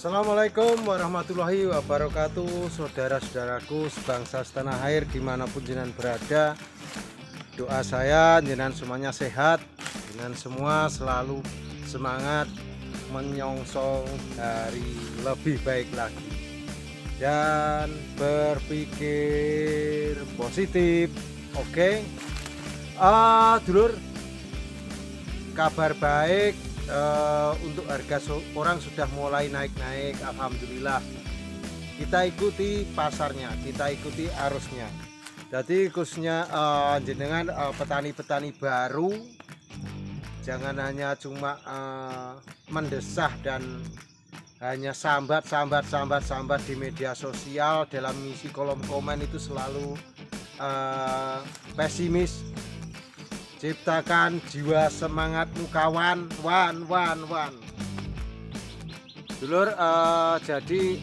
Assalamualaikum warahmatullahi wabarakatuh, saudara-saudaraku sebangsa setanah air dimanapun jenengan berada. Doa saya jenengan semuanya sehat, jenengan semua selalu semangat menyongsong hari lebih baik lagi dan berpikir positif. Oke, dulur, kabar baik. Untuk harga orang sudah mulai naik-naik, alhamdulillah. Kita ikuti pasarnya, kita ikuti arusnya. Jadi khususnya jenengan petani-petani baru, jangan hanya cuma mendesah dan hanya sambat di media sosial. Dalam misi kolom komen itu selalu pesimis. Ciptakan jiwa semangatmu kawan, wan. Dulur, jadi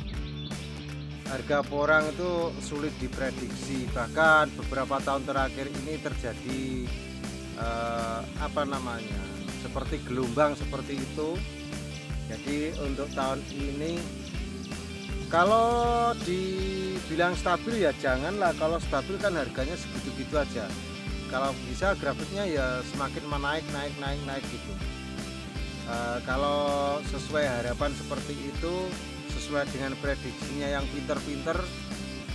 harga porang itu sulit diprediksi. Bahkan beberapa tahun terakhir ini terjadi seperti gelombang seperti itu. Jadi untuk tahun ini kalau dibilang stabil ya janganlah. Kalau stabil kan harganya segitu-gitu aja. Kalau bisa grafiknya ya semakin menaik gitu. Kalau sesuai harapan seperti itu, sesuai dengan prediksinya yang pinter-pinter,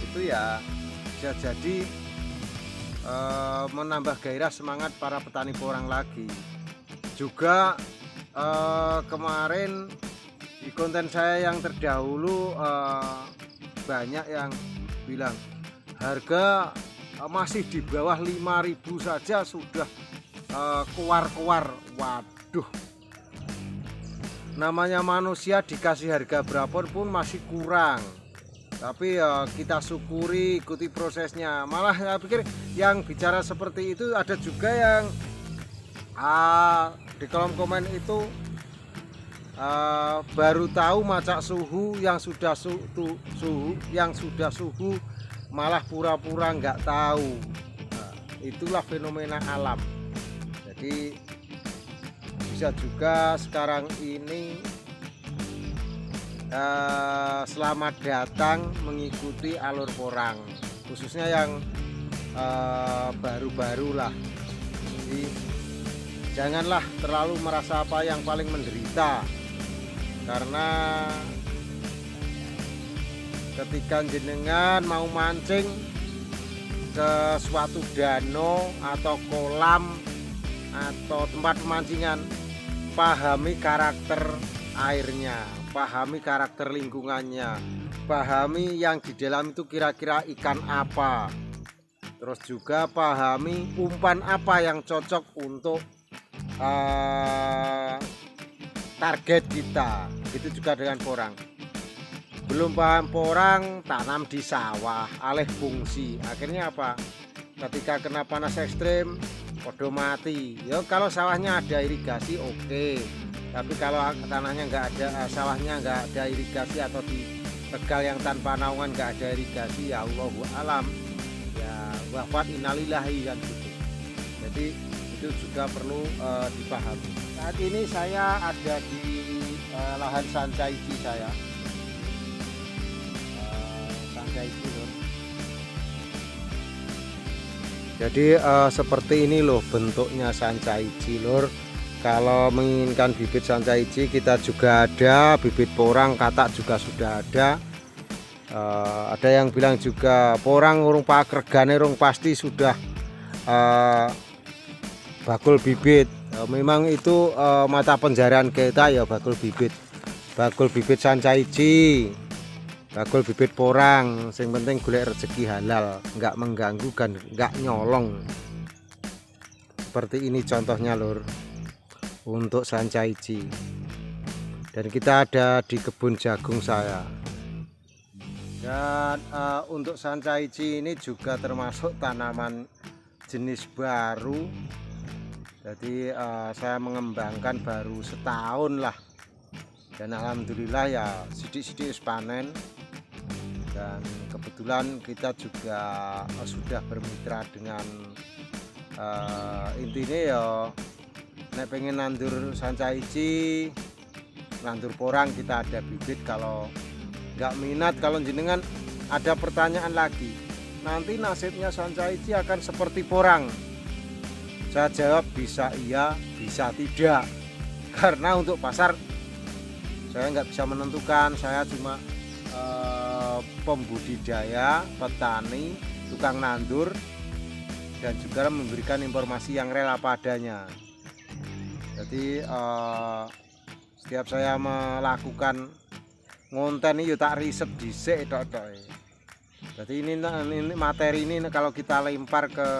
itu ya bisa jadi menambah gairah semangat para petani porang lagi. Juga kemarin di konten saya yang terdahulu banyak yang bilang harga masih di bawah 5.000 saja sudah keluar. Waduh, namanya manusia dikasih harga berapapun pun masih kurang. Tapi kita syukuri, ikuti prosesnya. Malah saya pikir yang bicara seperti itu ada juga yang di kolom komen itu baru tahu macak suhu yang sudah suhu malah pura-pura nggak tahu. Nah, itulah fenomena alam. Jadi bisa juga sekarang ini selamat datang mengikuti alur porang, khususnya yang baru-baru lah. Jadi janganlah terlalu merasa apa yang paling menderita, karena ketika jenengan mau mancing ke suatu danau atau kolam atau tempat pemancingan, pahami karakter airnya, pahami karakter lingkungannya, pahami yang di dalam itu kira-kira ikan apa, terus juga pahami umpan apa yang cocok untuk target kita. Begitu juga dengan porang. Belum paham porang, tanam di sawah, alih fungsi. Akhirnya apa? Ketika kena panas ekstrim, podo mati. Ya kalau sawahnya ada irigasi oke. Tapi kalau tanahnya nggak ada, sawahnya nggak ada irigasi, atau di Tegal yang tanpa naungan nggak ada irigasi, ya Allahu alam. Ya wafat innalillahi kan gitu. Jadi itu juga perlu dipahami. Saat ini saya ada di lahan sancaici saya. Jadi seperti ini loh bentuknya sancaici lur. Kalau menginginkan bibit sancaici kita juga ada, bibit porang katak juga sudah ada. Ada yang bilang juga porang urung pakregane urung pasti sudah bakul bibit. Memang itu mata pencarian kita ya, bakul bibit sancaici, bakul bibit porang. Yang penting golek rezeki halal, nggak mengganggu kan, nggak nyolong. Seperti ini contohnya lur untuk sancaici. Dan kita ada di kebun jagung saya. Dan untuk sancaici ini juga termasuk tanaman jenis baru. Jadi saya mengembangkan baru setahun lah. Dan alhamdulillah ya sidik-sidik panen. Dan kebetulan kita juga sudah bermitra dengan intinya ya nek pengen nandur sancaici nandur porang kita ada bibit. Kalau nggak minat, kalau jenengan ada pertanyaan lagi, nanti nasibnya Sancaici akan seperti porang, saya jawab bisa iya, bisa tidak. Karena untuk pasar saya nggak bisa menentukan, saya cuma pembudidaya, petani, tukang nandur, dan juga memberikan informasi yang rela padanya. Jadi setiap saya melakukan ngonten ini tak riset dhisik tok-tok. Jadi ini materi ini kalau kita lempar ke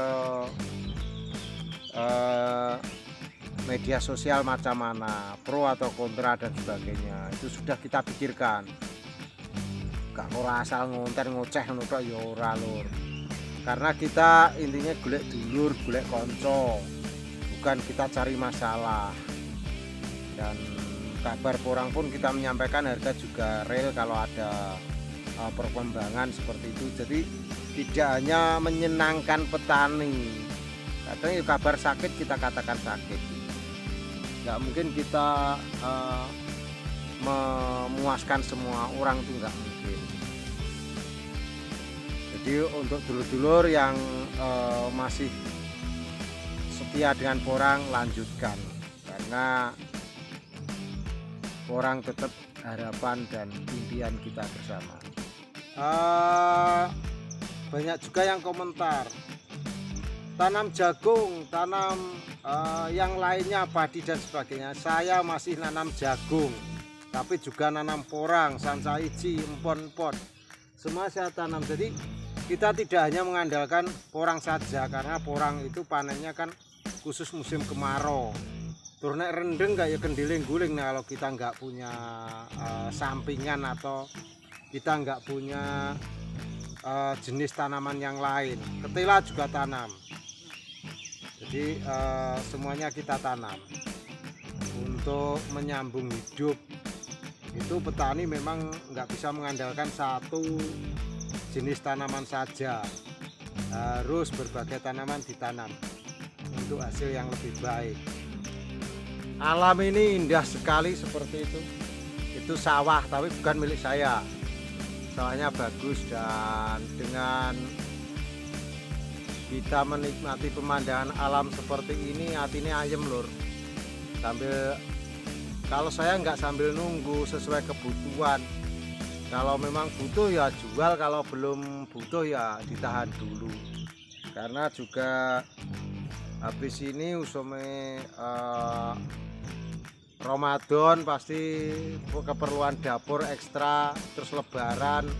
media sosial macam mana, pro atau kontra dan sebagainya, itu sudah kita pikirkan. Gak ora asal ngonten ngoceh ngono tok ya ora lur. Karena kita intinya golek dulur, golek konco, bukan kita cari masalah. Dan kabar porang pun kita menyampaikan harga juga real kalau ada perkembangan seperti itu. Jadi tidak hanya menyenangkan petani, kadang kabar sakit kita katakan sakit. Nggak mungkin kita memuaskan semua orang, itu nggak mungkin. Jadi untuk dulur-dulur yang masih setia dengan porang, lanjutkan, karena porang tetap harapan dan impian kita bersama. Banyak juga yang komentar, tanam jagung, tanam yang lainnya, padi dan sebagainya. Saya masih nanam jagung, tapi juga nanam porang, Sancaici, empon-empon, semua saya tanam. Jadi kita tidak hanya mengandalkan porang saja, karena porang itu panennya kan khusus musim kemarau. Turun rendeng kayak kendiling guling. Nah, kalau kita nggak punya sampingan atau kita nggak punya jenis tanaman yang lain, ketela juga tanam. Jadi semuanya kita tanam untuk menyambung hidup. Itu petani memang nggak bisa mengandalkan satu jenis tanaman saja, harus berbagai tanaman ditanam untuk hasil yang lebih baik. Alam ini indah sekali seperti itu. Itu sawah tapi bukan milik saya. Sawahnya bagus, dan dengan kita menikmati pemandangan alam seperti ini, hatinya ayem lur. Sambil, kalau saya nggak sambil nunggu, sesuai kebutuhan. Kalau memang butuh ya jual, kalau belum butuh ya ditahan dulu. Karena juga habis ini usume Ramadan pasti keperluan dapur ekstra, terus Lebaran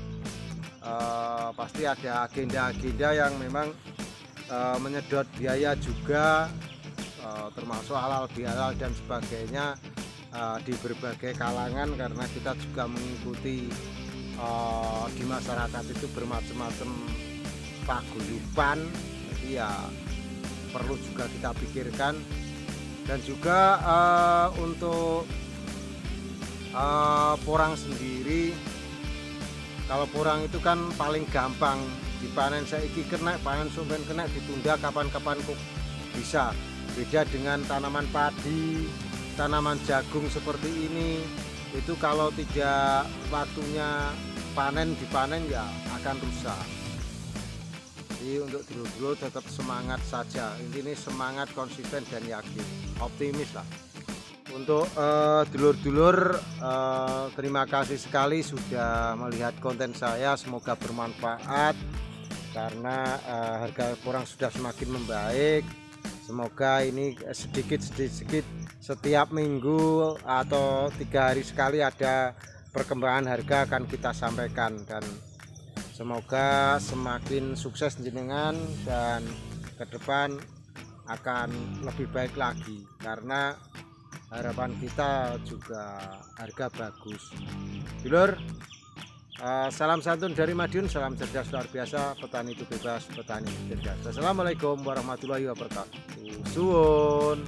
pasti ada agenda-agenda yang memang menyedot biaya juga, termasuk halal bihalal dan sebagainya di berbagai kalangan, karena kita juga mengikuti di masyarakat itu bermacam-macam paguyuban. Jadi ya perlu juga kita pikirkan. Dan juga untuk porang sendiri, kalau porang itu kan paling gampang dipanen, saiki kena panen sumpen, kena ditunda kapan-kapan kok bisa. Beda dengan tanaman padi, tanaman jagung seperti ini, itu kalau tidak waktunya dipanen ya akan rusak. Jadi untuk dulu-dulu tetap semangat saja, intinya semangat, konsisten dan yakin, optimis lah. Untuk dulur-dulur, terima kasih sekali sudah melihat konten saya, semoga bermanfaat, karena harga porang sudah semakin membaik. Semoga ini sedikit setiap minggu atau 3 hari sekali ada perkembangan harga akan kita sampaikan, dan semoga semakin sukses jenengan dan ke depan akan lebih baik lagi, karena harapan kita juga harga bagus. Dulur, salam santun dari Madiun, salam cerdas luar biasa, petani itu bebas, petani cerdas. Assalamualaikum warahmatullahi wabarakatuh. Suwun.